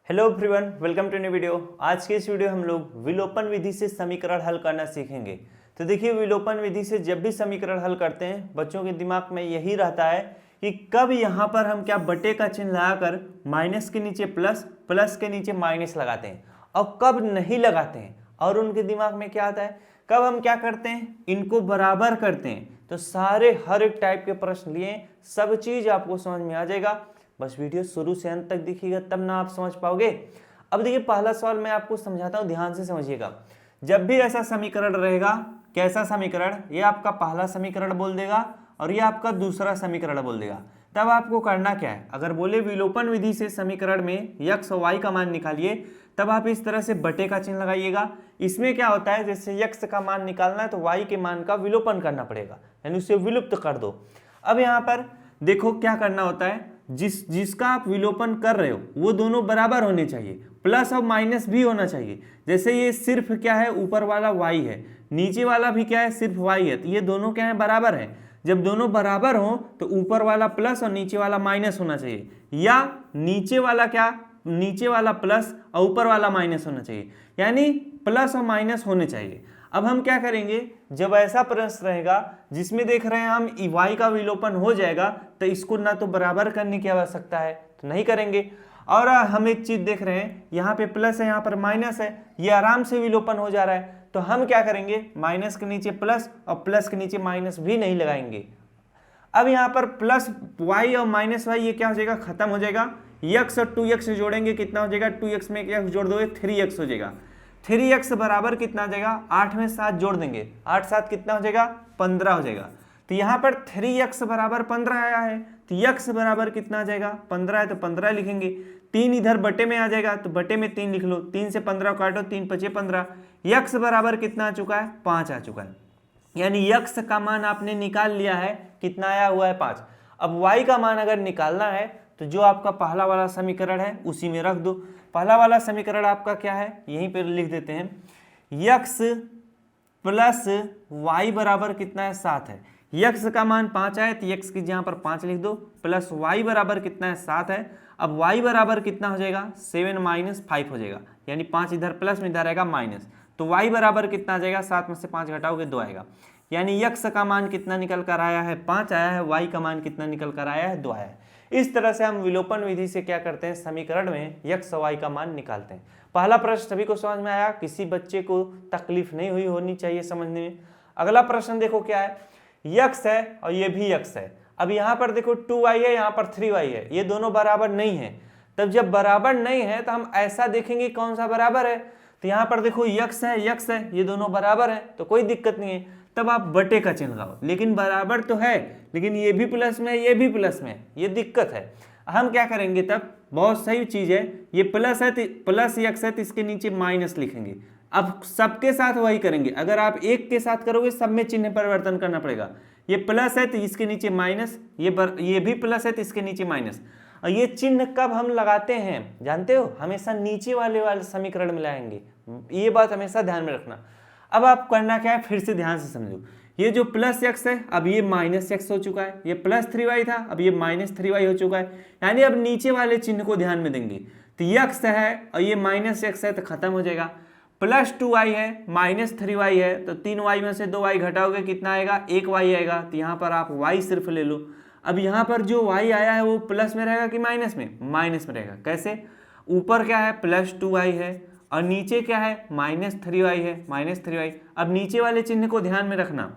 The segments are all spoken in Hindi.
Hello everyone, welcome to new video. आज के इस वीडियो हम लोग विलोपन विधि से समीकरण हल करना सीखेंगे। तो देखिए, विलोपन विधि से जब भी समीकरण हल करते हैं बच्चों के दिमाग में यही रहता है कि कब यहाँ पर हम क्या बटे का चिन्ह लगाकर माइनस के नीचे प्लस, प्लस के नीचे माइनस लगाते हैं और कब नहीं लगाते हैं। और उनके दिमाग में क्या आता है, कब हम क्या करते हैं, इनको बराबर करते हैं। तो सारे हर एक टाइप के प्रश्न लिए, सब चीज़ आपको समझ में आ जाएगा। बस वीडियो शुरू से अंत तक देखिएगा, तब ना आप समझ पाओगे। अब देखिए, पहला सवाल मैं आपको समझाता हूँ, ध्यान से समझिएगा। जब भी ऐसा समीकरण रहेगा, कैसा समीकरण, ये आपका पहला समीकरण बोल देगा और ये आपका दूसरा समीकरण बोल देगा। तब आपको करना क्या है, अगर बोले विलोपन विधि से समीकरण में यक्स और वाई का मान निकालिए, तब आप इस तरह से बटे का चिन्ह लगाइएगा। इसमें क्या होता है, जैसे यक्स का मान निकालना है तो वाई के मान का विलोपन करना पड़ेगा, यानी उसे विलुप्त कर दो। अब यहाँ पर देखो क्या करना होता है, जिसका आप विलोपन कर रहे हो वो दोनों बराबर होने चाहिए, प्लस और माइनस भी होना चाहिए। जैसे ये सिर्फ क्या है, ऊपर वाला y है, नीचे वाला भी क्या है, सिर्फ y है, तो ये दोनों क्या है, बराबर है। जब दोनों बराबर हो तो ऊपर वाला प्लस और नीचे वाला माइनस होना चाहिए, या नीचे वाला क्या, नीचे वाला प्लस और ऊपर वाला माइनस होना चाहिए, यानी प्लस और माइनस होने चाहिए। अब हम क्या करेंगे, जब ऐसा प्रश्न रहेगा जिसमें देख रहे हैं हम y का विलोपन हो जाएगा, तो इसको ना तो बराबर करने की आवश्यकता है, तो नहीं करेंगे। और हम एक चीज देख रहे हैं, यहाँ पे प्लस है, यहाँ पर माइनस है, ये आराम से विलोपन हो जा रहा है, तो हम क्या करेंगे, माइनस के नीचे प्लस और प्लस के नीचे माइनस भी नहीं लगाएंगे। अब यहाँ पर प्लस y और माइनस y ये क्या हो जाएगा, खत्म हो जाएगा। x और 2x जोड़ेंगे, कितना हो जाएगा, 2x में क्या जोड़ दोगे, 3x हो जाएगा। 3x बराबर कितना हो जाएगा, 8 में 7 जोड़ देंगे, 8 7 कितना हो जाएगा, 15 हो जाएगा। तो यहाँ पर 3x बराबर 15 आया है, तो x बराबर कितना आ जाएगा, 15 है तो 15 लिखेंगे। 3 इधर बटे में आ जाएगा तो बटे में 3 लिख लो, 3 से 15 काटो, 3 पचे 15। x बराबर कितना आ चुका है, 5 आ चुका है, यानी x का मान आपने निकाल लिया है, कितना आया हुआ है, 5। अब y का मान अगर निकालना है तो जो आपका पहला वाला समीकरण है उसी में रख दो। पहला वाला समीकरण आपका क्या है, यहीं पर लिख देते हैं, x प्लस y बराबर कितना है, 7 है। x का मान 5 है तो x की जहाँ पर 5 लिख दो, प्लस y बराबर कितना है, 7 है। अब y बराबर कितना हो जाएगा, 7 माइनस 5 हो जाएगा, यानी 5 इधर प्लस में इधर आएगा माइनस, तो y बराबर कितना आ जाएगा, 7 में से 5 घटाओगे 2 आएगा, यानी x का मान कितना निकल कर आया है, 5 आया है, y का मान कितना निकल कर आया है, 2 आया है। इस तरह से हम विलोपन विधि से क्या करते हैं, समीकरण में x और y का मान निकालते हैं। पहला प्रश्न सभी को समझ में आया, किसी बच्चे को तकलीफ नहीं हुई होनी चाहिए समझने में। अगला प्रश्न देखो क्या है, x है और ये भी x है। अब यहाँ पर देखो 2y है, यहाँ पर 3y है, ये दोनों बराबर नहीं है। तब जब बराबर नहीं है तो हम ऐसा देखेंगे कौन सा बराबर है, तो यहाँ पर देखो x है, ये दोनों बराबर है, तो कोई दिक्कत नहीं है। तब आप बटे का चिन्ह लगाओ, लेकिन बराबर तो है, लेकिन ये भी प्लस में है, ये भी प्लस में है, ये दिक्कत है। हम क्या करेंगे, तब बहुत सही चीज है, ये प्लस है तो प्लस x है तो इसके नीचे माइनस लिखेंगे। अब सबके साथ वही करेंगे, अगर आप एक के साथ करोगे सब में चिन्ह परिवर्तन करना पड़ेगा। ये प्लस है तो इसके नीचे माइनस, ये भी प्लस है तो इसके नीचे माइनस। और ये चिन्ह कब हम लगाते हैं जानते हो, हमेशा नीचे वाले समीकरण में लाएंगे, ये बात हमेशा ध्यान में रखना। अब आप करना क्या है, फिर से ध्यान से समझो, ये जो प्लस x है अब ये माइनस x हो चुका है, ये प्लस 3y था अब ये माइनस 3y हो चुका है, यानी अब नीचे वाले चिन्ह को ध्यान में देंगे। तो x है और ये माइनस x है तो खत्म हो जाएगा। प्लस 2y है, माइनस 3y है, तो 3y में से 2y घटाओगे कितना आएगा, 1y आएगा, तो यहाँ पर आप y सिर्फ ले लो। अब यहाँ पर जो y आया है वो प्लस में रहेगा कि माइनस में, माइनस में रहेगा। कैसे, ऊपर क्या है, प्लस 2y है और नीचे क्या है, माइनस 3y है, माइनस 3y। अब नीचे वाले चिन्ह को ध्यान में रखना,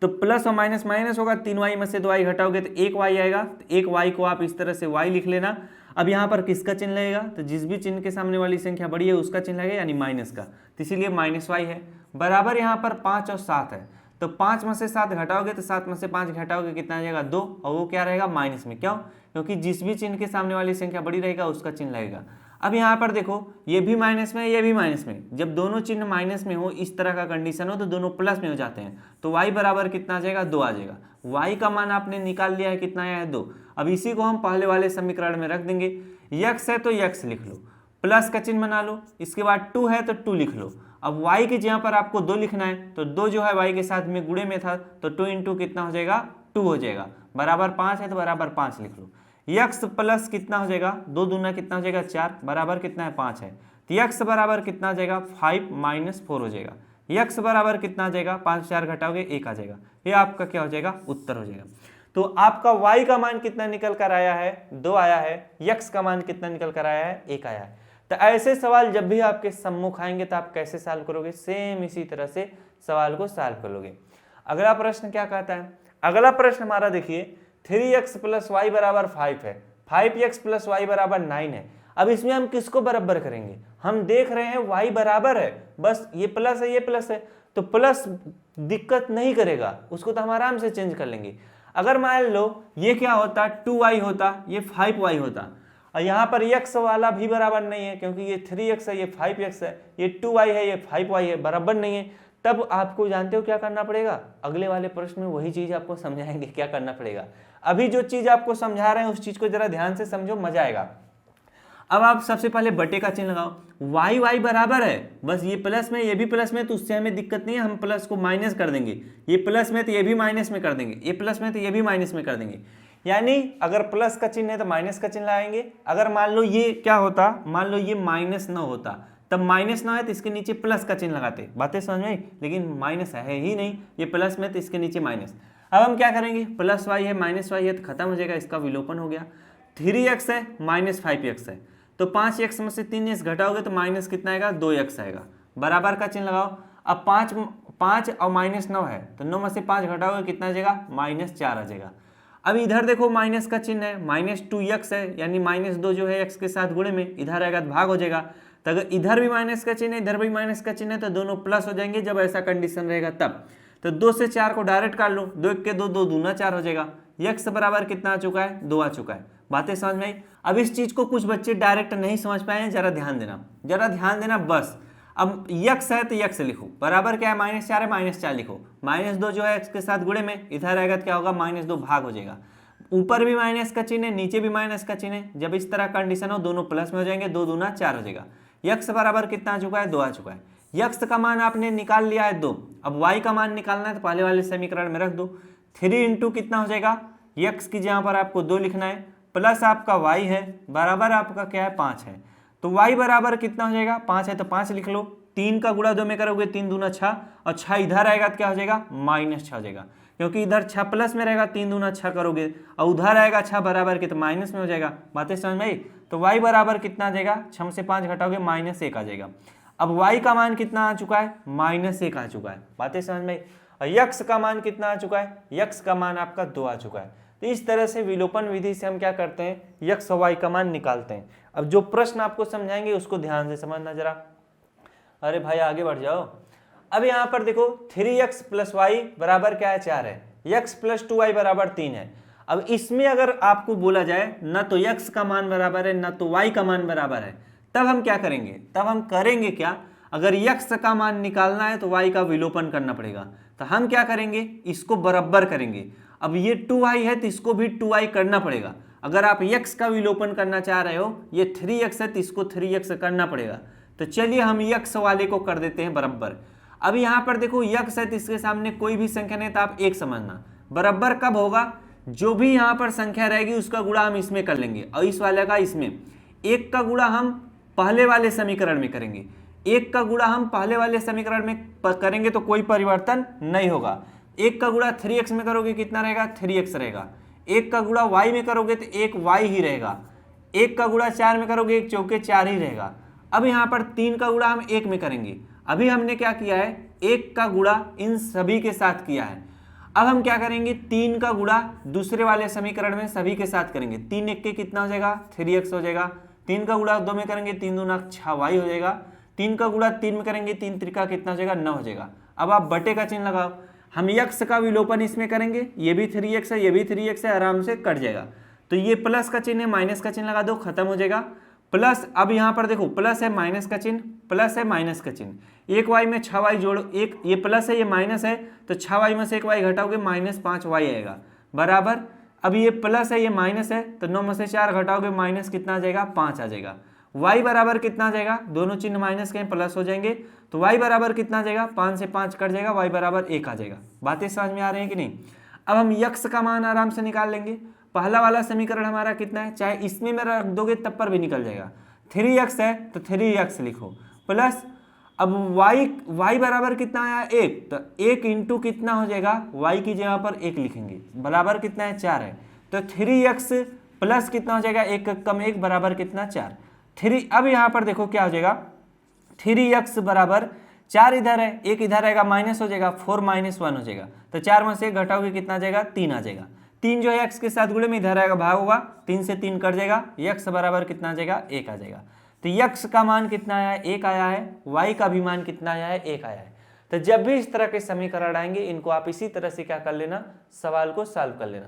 तो प्लस और माइनस माइनस होगा, 3y में से 2y घटाओगे तो 1y आएगा, तो 1y को आप इस तरह से y लिख लेना। अब यहाँ पर किसका चिन्ह लगेगा, तो जिस भी चिन्ह के सामने वाली संख्या बड़ी है उसका चिन्ह लगेगा, यानी माइनस का, तो इसीलिए माइनस y है। बराबर यहाँ पर 5 और 7 है, तो 5 में से 7 घटाओगे तो 7 में से 5 घटाओगे कितना आ जाएगा, 2, और वो क्या रहेगा, माइनस में। क्यों, क्योंकि जिस भी चिन्ह के सामने वाली संख्या बड़ी रहेगा उसका चिन्ह लगेगा। अब यहाँ पर देखो, ये भी माइनस में, ये भी माइनस में, जब दोनों चिन्ह माइनस में हो, इस तरह का कंडीशन हो, तो दोनों प्लस में हो जाते हैं, तो y बराबर कितना आ जाएगा, 2 आ जाएगा। y का मान आपने निकाल लिया है, कितना आया है, 2। अब इसी को हम पहले वाले समीकरण में रख देंगे, x है तो x लिख लो, प्लस का चिन्ह बना लो, इसके बाद 2 है तो 2 लिख लो। अब y की जगह पर आपको 2 लिखना है, तो 2 जो है y के साथ में गुणे में था, तो 2 इंटू कितना हो जाएगा, 2 हो जाएगा, बराबर 5 है तो बराबर 5 लिख लो। यक्स प्लस कितना हो जाएगा, 2 दूना कितना हो जाएगा 4, बराबर कितना है 5 है। तो यक्स बराबर कितना आ जाएगा 5 - 4 हो जाएगा। यक्स बराबर कितना आ जाएगा, 5 4 घटाओगे 1 आ जाएगा। ये आपका क्या हो जाएगा, उत्तर हो जाएगा। तो आपका y का मान कितना निकल कर आया है, 2 आया है। x का मान कितना निकल कर आया है, 1 आया है। तो ऐसे सवाल जब भी आपके सम्मुख आएंगे तो आप कैसे सॉल्व करोगे, सेम इसी तरह से सवाल को सॉल्व करोगे। अगला प्रश्न क्या कहता है, अगला प्रश्न हमारा देखिए 3x + y बराबर 5 है, 5x + y बराबर 9 है। अब इसमें हम किसको बराबर करेंगे, हम देख रहे हैं y बराबर है, बस ये प्लस है ये प्लस है, तो प्लस दिक्कत नहीं करेगा, उसको तो हम आराम से चेंज कर लेंगे। अगर मान लो ये क्या होता 2y होता, ये 5y होता, और यहाँ पर x वाला भी बराबर नहीं है क्योंकि ये 3x है ये 5x है, ये 2y है ये 5y है, बराबर नहीं है। तब आपको जानते हो क्या करना पड़ेगा, अगले वाले प्रश्न में वही चीज आपको समझाएंगे क्या करना पड़ेगा। अभी जो चीज आपको समझा रहे हैं उस चीज को जरा ध्यान से समझो, मजा आएगा। अब आप सबसे पहले बटे का चिन्ह लगाओ, वाई वाई बराबर है, बस ये प्लस में ये भी प्लस में, तो उससे हमें दिक्कत नहीं है, हम प्लस को माइनस कर देंगे। ये प्लस में तो ये भी माइनस में कर देंगे, ये प्लस में तो ये भी माइनस में कर देंगे। यानी अगर प्लस का चिन्ह है तो माइनस का चिन्ह लगाएंगे। अगर मान लो ये क्या होता, मान लो ये -9 होता, तब -9 है तो इसके नीचे प्लस का चिन्ह लगाते, बातें समझ में आई। लेकिन माइनस है ही नहीं, ये प्लस में तो इसके नीचे माइनस। अब हम क्या करेंगे, प्लस वाई है माइनस वाई है तो खत्म हो जाएगा, इसका विलोपन हो गया। 3x है -5x है, तो 5x में से 3x घटाओगे तो माइनस कितना आएगा, 2x आएगा। बराबर का चिन्ह लगाओ। अब 5 और -9 है तो 9 में से 5 घटाओगे कितना आ जाएगा, -4 आ जाएगा। अब इधर देखो माइनस का चिन्ह है, -2x है, यानी -2 जो है x के साथ गुणे में, इधर आएगा तो भाग हो जाएगा। तो अगर इधर भी माइनस का चिन्ह है इधर भी माइनस का चिन्ह है तो दोनों प्लस हो जाएंगे जब ऐसा कंडीशन रहेगा तब। तो 2 से 4 को डायरेक्ट काट लो, 2 1 के 2, 2 दूना 4 हो जाएगा। x बराबर कितना आ चुका है, 2 आ चुका है। बातें समझ में आई। अब इस चीज को कुछ बच्चे डायरेक्ट नहीं समझ पाए हैं, जरा ध्यान देना, जरा ध्यान देना बस। अब x है तो x लिखो, बराबर क्या है -4 है, -4 लिखो। -2 जो है x के साथ गुणे में, इधर आएगा तो क्या होगा, -2 भाग हो जाएगा। ऊपर भी माइनस का चिन्ह है नीचे भी माइनस का चिन्ह है, जब इस तरह कंडीशन हो दोनों प्लस में हो जाएंगे, 2 दूना 4 हो जाएगा। x बराबर कितना आ चुका है, 2 आ चुका है। x का मान आपने निकाल लिया है 2, अब y का मान निकालना है तो पहले वाले समीकरण में रख दो। 3 × कितना हो जाएगा, x की जगह पर आपको 2 लिखना है, प्लस आपका y है, बराबर आपका क्या है 5 है। तो y बराबर कितना हो जाएगा, 5 है तो 5 लिख लो। 3 का गुणा 2 में करोगे 3 दूना 6, और 6 इधर आएगा तो क्या हो जाएगा, -6 हो जाएगा, क्योंकि इधर 6 प्लस में रहेगा, 3 दूना 6 करोगे, और उधर आएगा 6 बराबर के तो माइनस में हो जाएगा। बातें समझ में आई। तो y बराबर कितना आ जाएगा, 6 में से 5 घटाओगे -1 आ जाएगा। अब y का मान कितना आ चुका है, -1 आ चुका है। बातें समझ में आई। और x का मान कितना आ चुका है, x का मान आपका 2 आ चुका है। तो इस तरह से विलोपन विधि से हम क्या करते हैं, x और y का मान निकालते हैं। अब जो प्रश्न आपको समझाएंगे उसको ध्यान से समझना जरा। अरे भाई आगे बढ़ जाओ। अब यहाँ पर देखो 3x + y बराबर क्या है, 4 है, x + 2y बराबर 3 है। अब इसमें अगर आपको बोला जाए ना तो x का मान बराबर है ना तो y का मान बराबर है, तब हम क्या करेंगे, तब हम करेंगे क्या, अगर x का मान निकालना है तो y का विलोपन करना पड़ेगा। तो हम क्या करेंगे, इसको बराबर करेंगे। अब ये 2y है तो इसको भी 2y करना पड़ेगा। अगर आप x का विलोपन करना चाह रहे हो, ये 3x है तो इसको 3x करना पड़ेगा। तो चलिए हम x वाले को कर देते हैं बराबर। अब यहाँ पर देखो x है तो इसके सामने कोई भी संख्या नहीं तो आप 1 समझना। बराबर कब होगा, जो भी यहाँ पर संख्या रहेगी उसका गुणा हम इसमें कर लेंगे और इस वाले का इसमें। 1 का गुणा हम पहले वाले समीकरण में करेंगे, 1 का गुणा हम पहले वाले समीकरण में करेंगे तो कोई परिवर्तन नहीं होगा। 1 का गुणा 3x में करोगे कितना रहेगा, 3x रहेगा। 1 का गुणा y में करोगे तो 1y ही रहेगा। 1 का गुणा 4 में करोगे 1 चौके 4 ही रहेगा। अब यहाँ पर 3 का गुणा हम 1 में करेंगे। अभी हमने क्या किया है, 1 का गुणा इन सभी के साथ किया है। अब हम क्या करेंगे, 3 का गुणा दूसरे वाले समीकरण में सभी के साथ करेंगे। 3 1 के कितना हो जाएगा, 3x हो जाएगा। 3 का गुणा 2 में करेंगे 3 दूना 6y हो जाएगा। 3 का गुणा 3 में करेंगे 3 त्रिका कितना हो जाएगा, 9 हो जाएगा। अब आप बटे का चिन्ह लगाओ। हम x का विलोपन इसमें करेंगे, ये भी 3x है ये भी 3x है, आराम से कट जाएगा। तो ये प्लस का चिन्ह है, माइनस का चिन्ह लगा दो, खत्म हो जाएगा। प्लस अब यहाँ पर देखो प्लस है माइनस का चिन्ह, प्लस है माइनस का चिन्ह। 1y में 6y जोड़ो, एक ये प्लस है ये माइनस है तो 6y में से 1y घटाओगे -5y आएगा बराबर। अब ये प्लस है ये माइनस है तो 9 में से 4 घटाओगे माइनस कितना आ जाएगा, 5 आ जाएगा। y बराबर कितना आ जाएगा, दोनों चिन्ह माइनस के प्लस हो जाएंगे तो y बराबर कितना आ जाएगा, 5 से 5 कट जाएगा, y बराबर 1 आ जाएगा। बातें समझ में आ रही है कि नहीं। अब हम x का मान आराम से निकाल लेंगे। पहला वाला समीकरण हमारा कितना है, चाहे इसमें मेरा रख दोगे तब पर भी निकल जाएगा। 3x है तो 3x लिखो प्लस, अब y बराबर कितना आया 1, तो 1 इंटू कितना हो जाएगा, y की जगह पर 1 लिखेंगे, बराबर कितना है 4 है, तो 3x प्लस कितना हो जाएगा 1 कम 1 बराबर कितना 4। 3 अब यहाँ पर देखो क्या हो जाएगा, 3x बराबर 4 इधर है, 1 इधर आएगा माइनस हो जाएगा, 4 माइनस 1 हो जाएगा, तो 4 में से 1 घटाओगे कितना आ जाएगा 3 आ जाएगा। 3 जो है x के साथ गुणे में इधर आएगा भाग होगा, 3 से 3 कट जाएगा, x बराबर कितना आ जाएगा 1 आ जाएगा। तो x का मान कितना आया है 1 आया है, y का भी मान कितना आया है 1 आया है। तो जब भी इस तरह के समीकरण आएंगे इनको आप इसी तरह से क्या कर लेना, सवाल को सॉल्व कर लेना।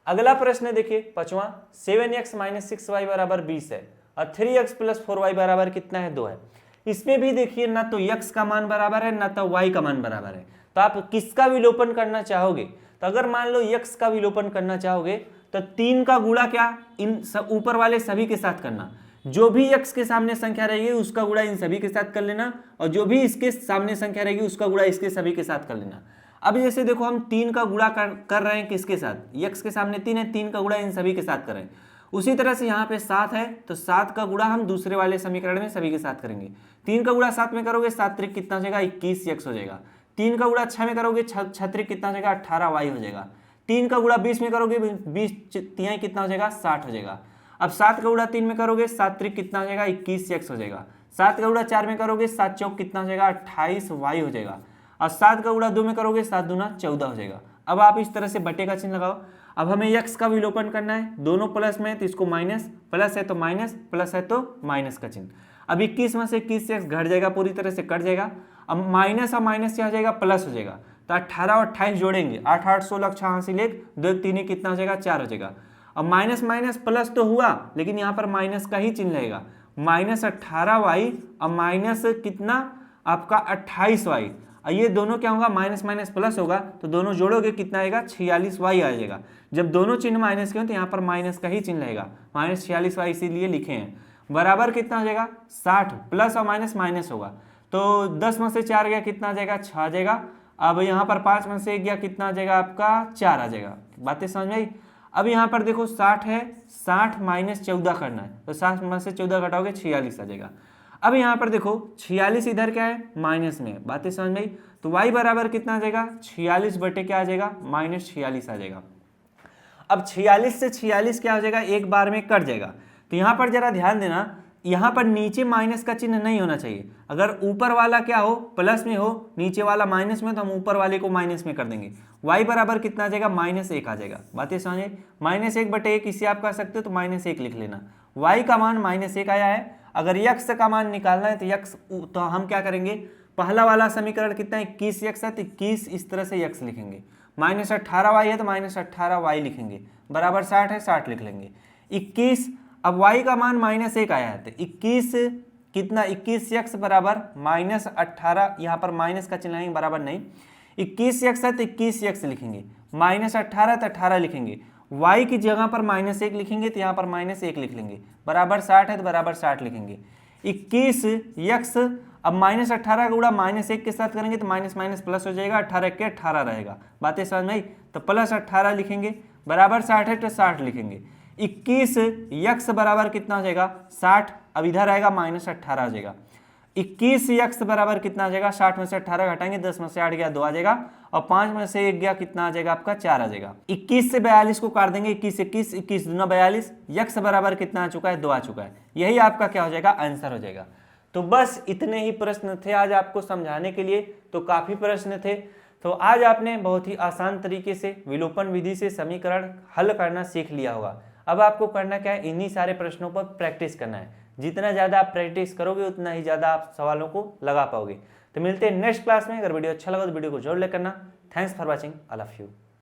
अगला प्रश्न देखिए पांचवा, 7x माइनस 6y बराबर 20 है और 3x प्लस 4y बराबर कितना है 2 है। इसमें भी देखिए ना तो x का मान बराबर है ना तो y का मान बराबर है, तो आप किसका विलोपन करना चाहोगे, तो अगर मान लो x का विलोपन करना चाहोगे तो 3 का गुणा क्या इन सब ऊपर वाले सभी के साथ करना, जो भी x के सामने संख्या रहेगी उसका गुणा इन सभी के साथ कर लेना, और जो भी इसके सामने संख्या रहेगी उसका गुणा इसके सभी के साथ कर लेना। अब जैसे देखो हम 3 का गुणा कर रहे हैं किसके साथ, x के सामने 3 है, 3 का गुणा इन सभी के साथ कर रहे हैं। उसी तरह से यहाँ पे 7 है तो 7 का गुणा हम दूसरे वाले समीकरण में सभी के साथ करेंगे। 3 का गुणा 7 में करोगे 7 त्रिक कितना हो जाएगा 21x हो जाएगा। 3 का गुणा 6 में करोगे 6 त्रिक कितना हो जाएगा 18y हो जाएगा। 3 का गुणा 20 में करोगे 20 तिहाई कितना हो जाएगा 60 हो जाएगा। अब 7 का गुणा 3 में करोगे 7 त्रिक कितना हो जाएगा 21x हो जाएगा। 7 का गुणा 4 में करोगे 7 चौक कितना हो जाएगा 28y हो जाएगा। और 7 का गुणा 2 में करोगे 7 दूना 14 हो जाएगा। अब आप इस तरह से बटे का चिन्ह लगाओ। अब हमें x का विलोपन करना है, दोनों प्लस में है तो इसको माइनस, प्लस है तो माइनस, प्लस है तो माइनस का चिन्ह। अब 21 में से 21x घट जाएगा, पूरी तरह से कट जाएगा। अब माइनस और माइनस क्या हो जाएगा प्लस हो जाएगा, तो 18 और 28 जोड़ेंगे, 8 8 16 86 1 2 3 कितना हो जाएगा 4 हो जाएगा। अब माइनस माइनस प्लस तो हुआ लेकिन यहाँ पर माइनस का ही चिन्ह रहेगा, माइनस 18y और माइनस कितना आपका 28y, और ये दोनों क्या होगा माइनस माइनस प्लस होगा तो दोनों जोड़ोगे कितना आएगा 46y आ जाएगा। जब दोनों चिन्ह माइनस के हो तो यहाँ पर माइनस का ही चिन्ह रहेगा, माइनस 46y इसीलिए लिखे हैं। बराबर कितना हो जाएगा 60, प्लस और माइनस माइनस होगा तो 10 में से 4 गया कितना आ जाएगा 6 आ जाएगा। अब यहाँ पर 5 में से 1 गया कितना आ जाएगा आपका 4 आ जाएगा। बातें समझ में आई। अब यहाँ पर देखो 60 है, 60 माइनस 14 करना है तो 60 में से 14 घटाओगे 46 आ जाएगा। अब यहाँ पर देखो 46 इधर क्या है माइनस में, बातें समझ में आई। तो y बराबर कितना आ जाएगा 46 बटे क्या आ जाएगा माइनस 46 आ जाएगा। अब 46 से 46 क्या हो जाएगा एक बार में कट जाएगा। तो यहाँ पर जरा ध्यान देना, यहाँ पर नीचे माइनस का चिन्ह नहीं होना चाहिए। अगर ऊपर वाला क्या हो प्लस में हो, नीचे वाला माइनस में, तो हम ऊपर वाले को माइनस में कर देंगे। y बराबर कितना आ जाएगा -1 आ जाएगा। बातें समझे, -1 बटे 1 इसे आप कर सकते हो तो -1 लिख लेना। y का मान -1 आया है। अगर x का मान निकालना है तो x तो हम क्या करेंगे, पहला वाला समीकरण कितना है 21x है तो 21 इस तरह से x लिखेंगे, -18y है तो -18y लिखेंगे, बराबर 60 है 60 लिख लेंगे। 21 अब y का मान -1 आया है तो 21 कितना 21x बराबर -18, यहाँ पर माइनस का चिन्ह बराबर नहीं, 21x है तो 21x लिखेंगे, -18 तो 18 लिखेंगे, y की जगह पर -1 लिखेंगे तो यहाँ पर -1 लिख लेंगे, बराबर 60 है तो बराबर 60 लिखेंगे। 21x अब -18 का गुणा -1 के साथ करेंगे तो माइनस माइनस प्लस हो जाएगा, 18 के 18 रहेगा। बातें समझ में आई। तो प्लस 18 लिखेंगे, बराबर 60 है तो 60 लिखेंगे। 21x बराबर कितना हो जाएगा 60, अब इधर आएगा -18 आ जाएगा। 21x बराबर कितना आ जाएगा 60 में से 18 घटाएंगे, 10 में से 8 गया 2 आ जाएगा, और 5 में से 1 गया कितना आ जाएगा आपका 4 आ जाएगा। 21 से 42 को काट देंगे, 21 21 21 दूना 42, x बराबर कितना आ चुका है 2 आ चुका है। यही आपका क्या हो जाएगा आंसर हो जाएगा। तो बस इतने ही प्रश्न थे आज आपको समझाने के लिए, तो काफ़ी प्रश्न थे। तो आज आपने बहुत ही आसान तरीके से विलोपन विधि से समीकरण हल करना सीख लिया होगा। अब आपको करना क्या है, इन्हीं सारे प्रश्नों पर प्रैक्टिस करना है। जितना ज़्यादा आप प्रैक्टिस करोगे उतना ही ज़्यादा आप सवालों को लगा पाओगे। तो मिलते हैं नेक्स्ट क्लास में। अगर वीडियो अच्छा लगा तो वीडियो को जरूर लाइक करना। Thanks for watching, I love you.